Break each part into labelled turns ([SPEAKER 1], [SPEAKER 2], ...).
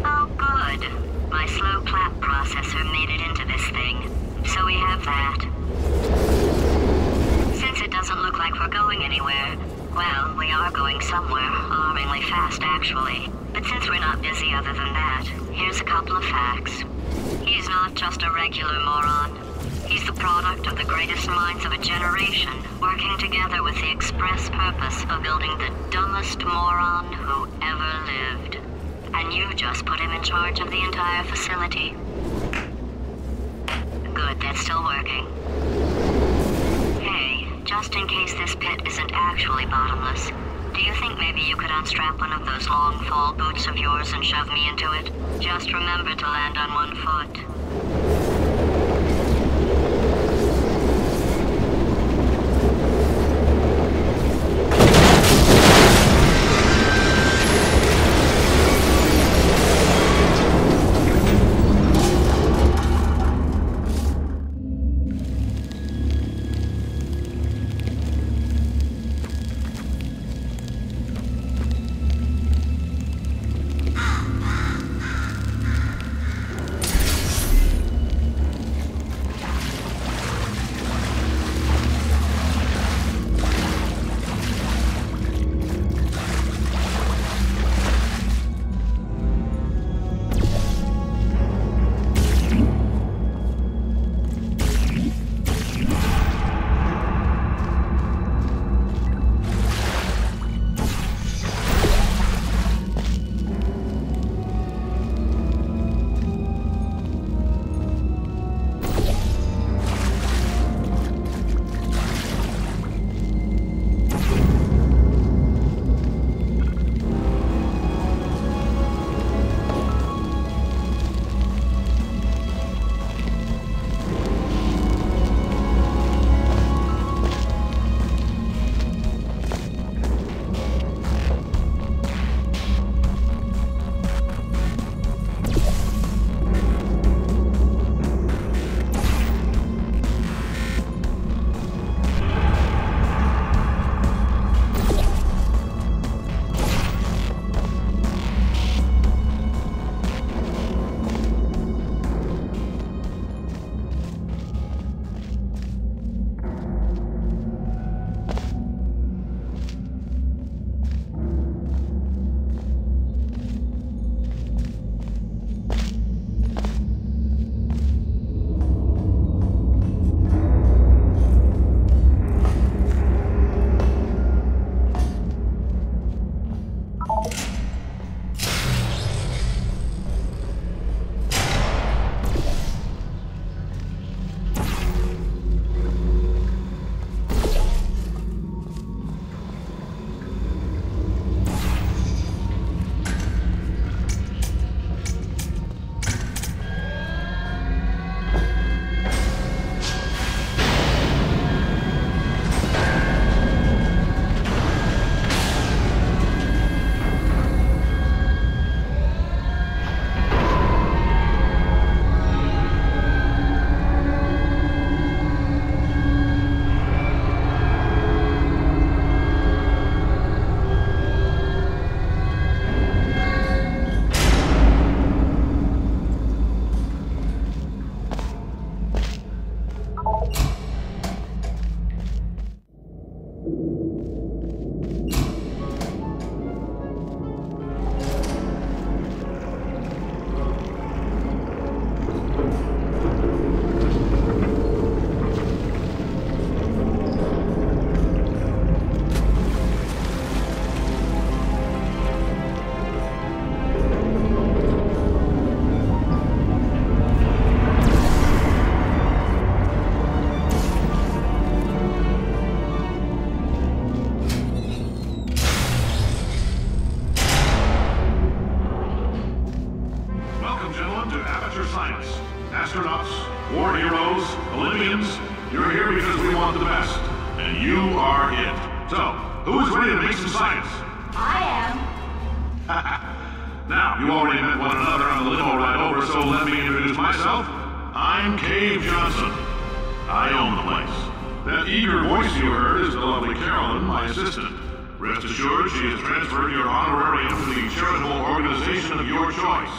[SPEAKER 1] Oh, good. My slow clap processor made it into this thing, so we have that. Since it doesn't look like we're going anywhere, well, we are going somewhere, alarmingly fast actually. But since we're not busy other than that, here's a couple of facts. He's not just a regular moron. He's the product of the greatest minds of a generation, working together with the express purpose of building the dumbest moron who ever lived. And you just put him in charge of the entire facility. Good, that's still working. Hey, just in case this pit isn't actually bottomless, do you think maybe you could unstrap one of those long fall boots of yours and shove me into it? Just remember to land on one foot.
[SPEAKER 2] astronauts, war heroes, Olympians, you're here because we want the best. And you are it. So, who is ready to make some science?
[SPEAKER 3] I am.
[SPEAKER 2] Now, you already met one another on the limo ride over, so let me introduce myself. I'm Cave Johnson. I own the place. That eager voice you heard is the lovely Carolyn, my assistant. Rest assured, she has transferred your honorarium to the charitable organization of your choice.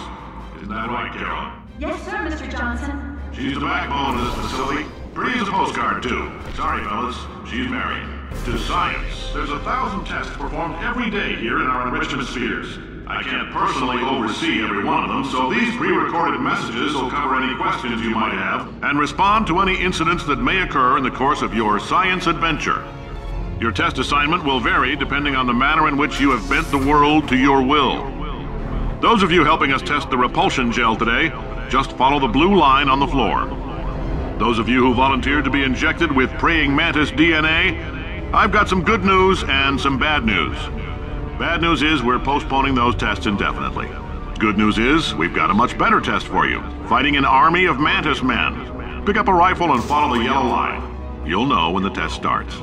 [SPEAKER 2] Isn't that right, Carol?
[SPEAKER 3] Yes, sir, Mr. Johnson.
[SPEAKER 2] She's the backbone of this facility. Pretty as a postcard, too. Sorry, fellas, she's married. To science. There's 1,000 tests performed every day here in our enrichment spheres. I can't personally oversee every one of them, so these pre-recorded messages will cover any questions you might have and respond to any incidents that may occur in the course of your science adventure. Your test assignment will vary depending on the manner in which you have bent the world to your will. Those of you helping us test the repulsion gel today, just follow the blue line on the floor. Those of you who volunteered to be injected with praying mantis DNA, I've got some good news and some bad news. Bad news is we're postponing those tests indefinitely. Good news is we've got a much better test for you, fighting an army of mantis men. Pick up a rifle and follow the yellow line. You'll know when the test starts.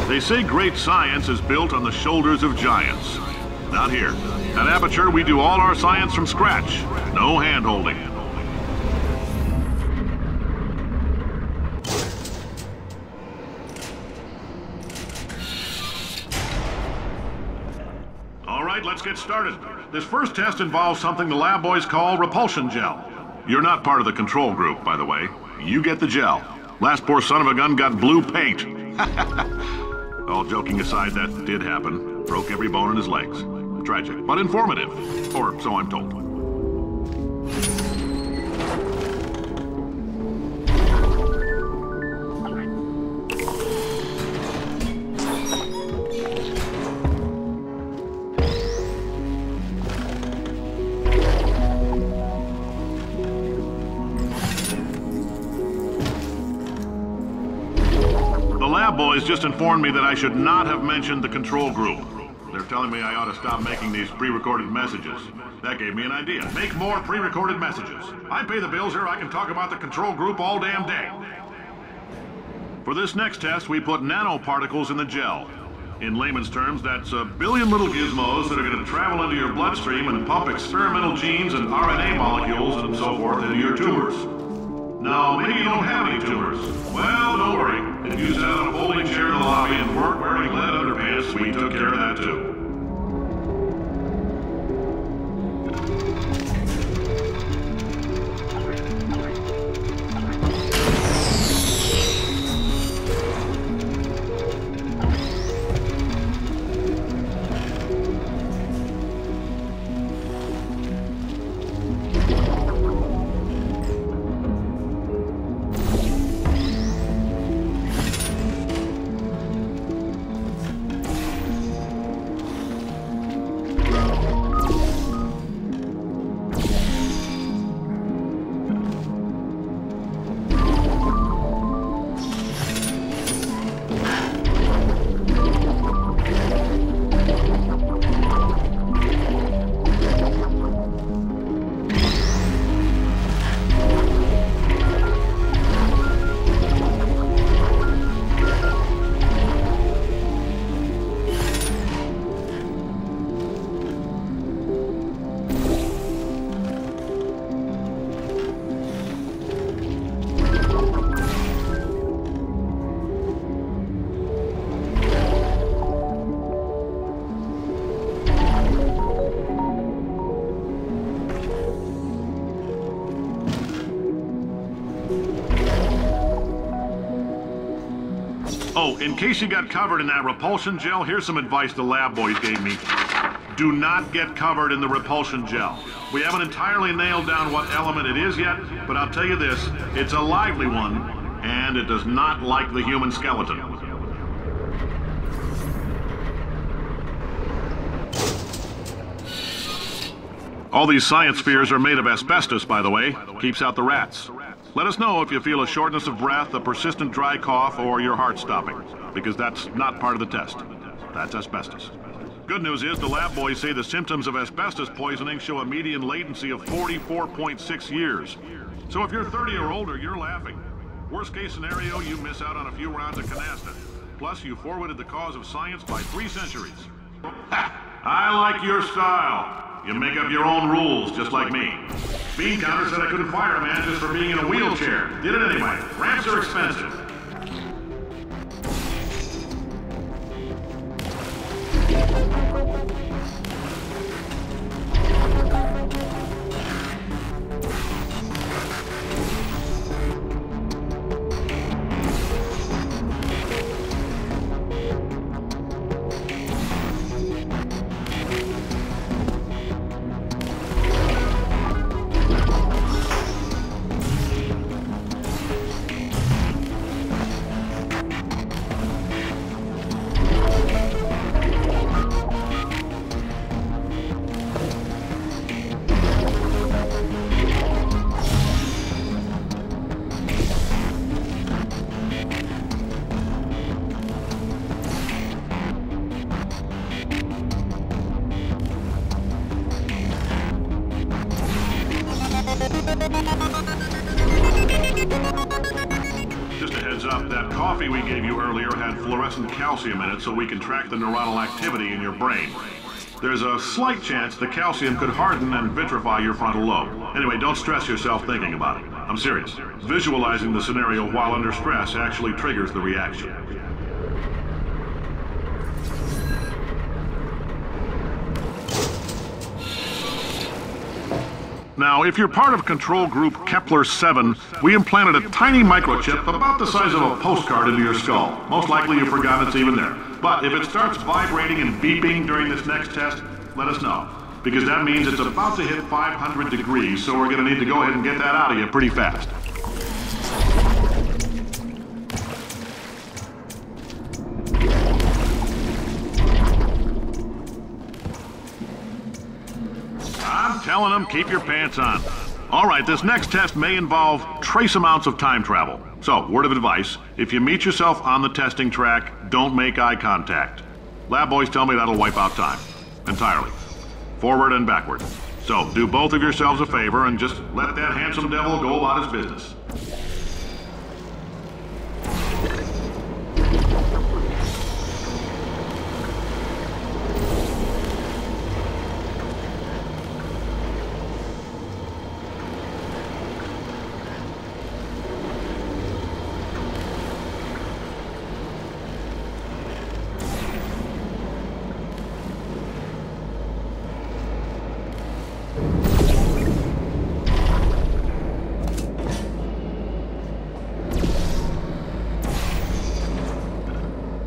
[SPEAKER 2] They say great science is built on the shoulders of giants. Not here. At Aperture, we do all our science from scratch. No hand-holding. All right, let's get started. This first test involves something the lab boys call repulsion gel. You're not part of the control group, by the way. You get the gel. Last poor son of a gun got blue paint. All joking aside, that did happen. Broke every bone in his legs. Tragic, but informative. Or so I'm told. The lab boys just informed me that I should not have mentioned the control group. They're telling me I ought to stop making these pre-recorded messages. That gave me an idea. Make more pre-recorded messages. I pay the bills here, I can talk about the control group all damn day. For this next test, we put nanoparticles in the gel. In layman's terms, that's a billion little gizmos that are going to travel into your bloodstream and pump experimental genes and RNA molecules and so forth into your tumors. Now, maybe you don't have any tumors. Well, don't worry. If you sat on a folding chair in the lobby and weren't wearing lead underpants, we took care of that too. Oh, in case you got covered in that repulsion gel, here's some advice the lab boys gave me. Do not get covered in the repulsion gel. We haven't entirely nailed down what element it is yet, but I'll tell you this, it's a lively one, and it does not like the human skeleton. All these science spheres are made of asbestos, by the way. Keeps out the rats. Let us know if you feel a shortness of breath, a persistent dry cough, or your heart stopping, because that's not part of the test. That's asbestos. Good news is the lab boys say the symptoms of asbestos poisoning show a median latency of 44.6 years. So if you're 30 or older, you're laughing. Worst case scenario, you miss out on a few rounds of canasta. Plus, you forwarded the cause of science by 3 centuries. Ha! I like your style. You make up your own rules, just like me. Bean Counter said I couldn't fire a man just for being in a wheelchair. Did it anyway. Ramps are expensive. Just a heads up, that coffee we gave you earlier had fluorescent calcium in it so we can track the neuronal activity in your brain. There's a slight chance the calcium could harden and vitrify your frontal lobe. Anyway, don't stress yourself thinking about it. I'm serious. Visualizing the scenario while under stress actually triggers the reaction. Now, if you're part of control group Kepler-7, we implanted a tiny microchip about the size of a postcard into your skull. Most likely you forgot it's even there. But if it starts vibrating and beeping during this next test, let us know. Because that means it's about to hit 500 degrees, so we're going to need to go ahead and get that out of you pretty fast. I'm telling them, keep your pants on. All right, this next test may involve trace amounts of time travel. So, word of advice, if you meet yourself on the testing track, don't make eye contact. Lab boys tell me that'll wipe out time. Entirely. Forward and backward. So, do both of yourselves a favor and just let that handsome devil go about his business.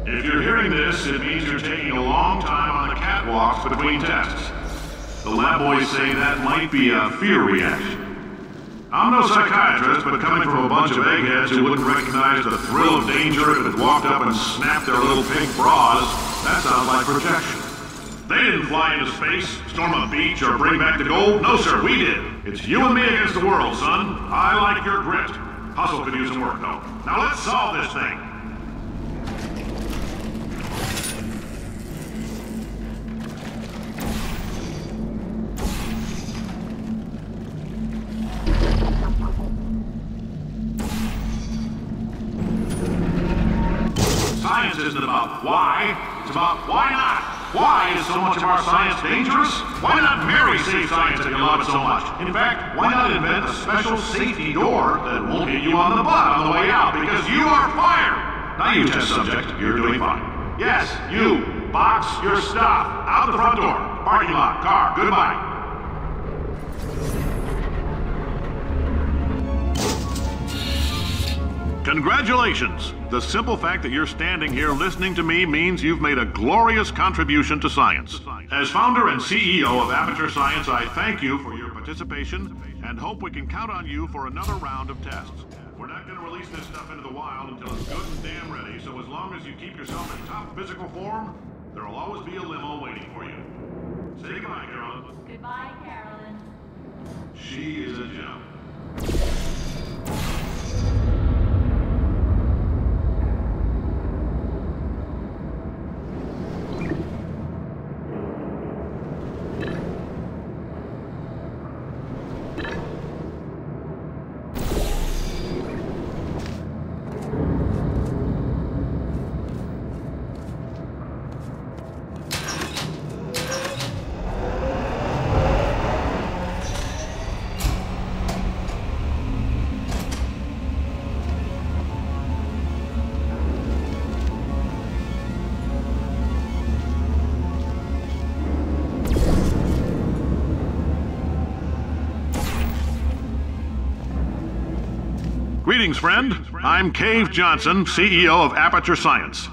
[SPEAKER 2] If you're hearing this, it means you're taking a long time on the catwalks between tests. The lab boys say that might be a fear reaction. I'm no psychiatrist, but coming from a bunch of eggheads who wouldn't recognize the thrill of danger if it walked up and snapped their little pink bras, that sounds like protection. They didn't fly into space, storm a beach, or bring back the gold. No, sir, we did. It's you and me against the world, son. I like your grit. Hustle could use some work, though. Now let's solve this thing. Science isn't about why, it's about why not. Why is so much of our science dangerous? Why not marry safe science if you love it so much? In fact, why not invent a special safety door that won't hit you on the butt on the way out because you are fired? Now you test subject, you're doing fine. Yes, you, box your stuff, out the front door, parking lot, car, goodbye. Congratulations! The simple fact that you're standing here listening to me means you've made a glorious contribution to science. As founder and CEO of Aperture Science, I thank you for your participation and hope we can count on you for another round of tests. We're not going to release this stuff into the wild until it's good and damn ready, so as long as you keep yourself in top physical form, there'll always be a limo waiting for you. Say goodbye, Carolyn.
[SPEAKER 3] Goodbye, Carolyn.
[SPEAKER 2] She is a gem. Greetings, friend. I'm Cave Johnson, CEO of Aperture Science.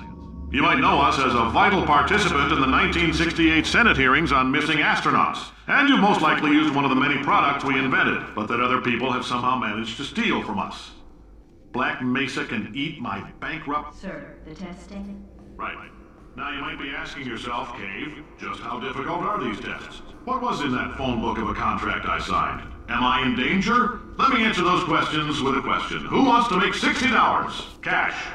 [SPEAKER 2] You might know us as a vital participant in the 1968 Senate hearings on missing astronauts. And you most likely used one of the many products we invented, but that other people have somehow managed to steal from us. Black Mesa can eat my bankrupt...
[SPEAKER 3] Sir, the testing?
[SPEAKER 2] Right. Now you might be asking yourself, Cave, just how difficult are these tests? What was in that phone book of a contract I signed? Am I in danger? Let me answer those questions with a question. Who wants to make $60? Cash.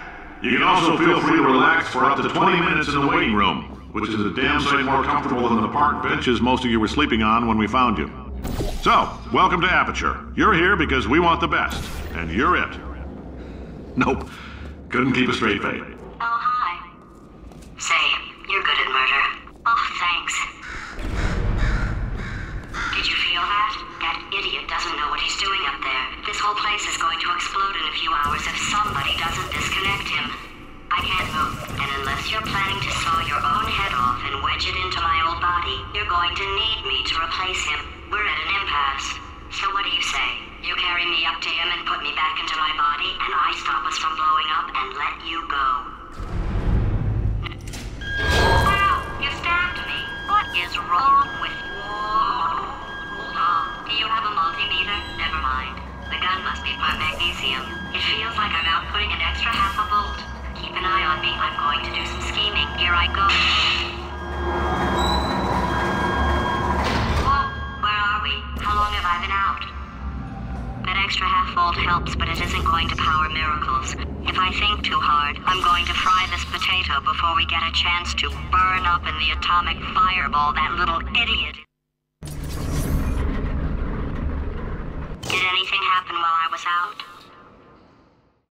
[SPEAKER 2] You can also feel free to relax for up to 20 minutes in the waiting room, which is a damn sight more comfortable than the park benches most of you were sleeping on when we found you. So, welcome to Aperture. You're here because we want the best, and you're it. Nope. Couldn't keep a straight face.
[SPEAKER 1] Oh, hi. Say, you're good at murder. Oh, thanks. Did you feel that? That idiot doesn't know what he's doing up there. This whole place is going to explode in a few hours if somebody doesn't disconnect him. I can't move, and unless you're planning to saw your own head off and wedge it into my old body, you're going to need me to replace him. We're at an impasse. So what do you say? You carry me up to him and put me back into my body, and I stop us from blowing up and let you go. Wow, you stabbed me. What is wrong with you? Do you have a multimeter? Never mind. The gun must be part magnesium. It feels like I'm outputting an extra half a volt. Keep an eye on me. I'm going to do some scheming. Here I go. Whoa, where are we? How long have I been out? That extra half volt helps, but it isn't going to power miracles. If I think too hard, I'm going to fry this potato before we get a chance to burn up in the atomic fireball that little idiot